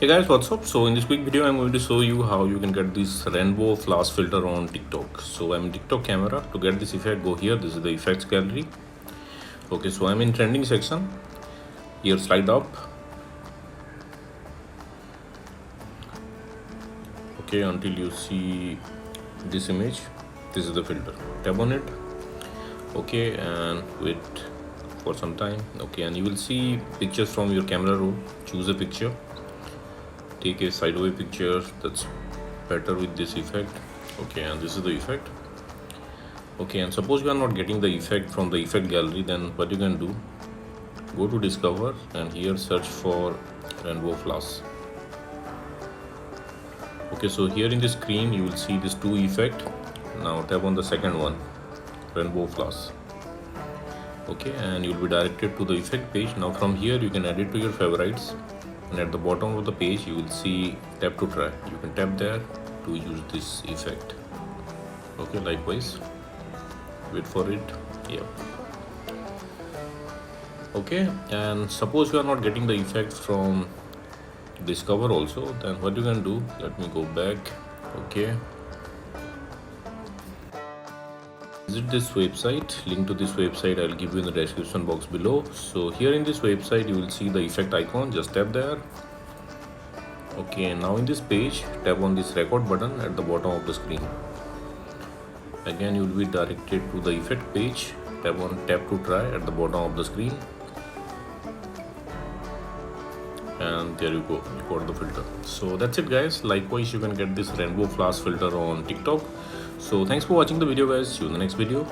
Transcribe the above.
Hey guys, what's up? So in this quick video I'm going to show you how you can get this rainbow flash filter on TikTok. So I'm in TikTok camera. To get this effect, go here. This is the effects gallery. Okay, so I'm in trending section. Here slide up. Okay, until you see this image. This is the filter. Tap on it. Okay, and wait for some time. Okay, and you will see pictures from your camera roll. Choose a picture. Take a sideways picture that's better with this effect. Okay, and this is the effect. Okay, and suppose you are not getting the effect from the effect gallery, then what you can do, go to discover and here search for rainbow flash. Okay, so here in the screen you will see these two effect. Now tap on the second one, rainbow flash. Okay, and you will be directed to the effect page. Now from here you can add it to your favorites, and at the bottom of the page you will see tap to try. You can tap there to use this effect. Okay, likewise wait for it. Yep. Okay, and suppose you are not getting the effect from discover also, then what you can do, let me go back. Okay, visit this website. Link to this website I'll give you in the description box below. So here in this website you will see the effect icon. Just tap there. Okay, now in this page tap on this record button at the bottom of the screen. Again you will be directed to the effect page. Tap on tap to try at the bottom of the screen, and there you go, you got the filter. So that's it guys. Likewise you can get this rainbow flash filter on TikTok. So thanks for watching the video guys. See you in the next video.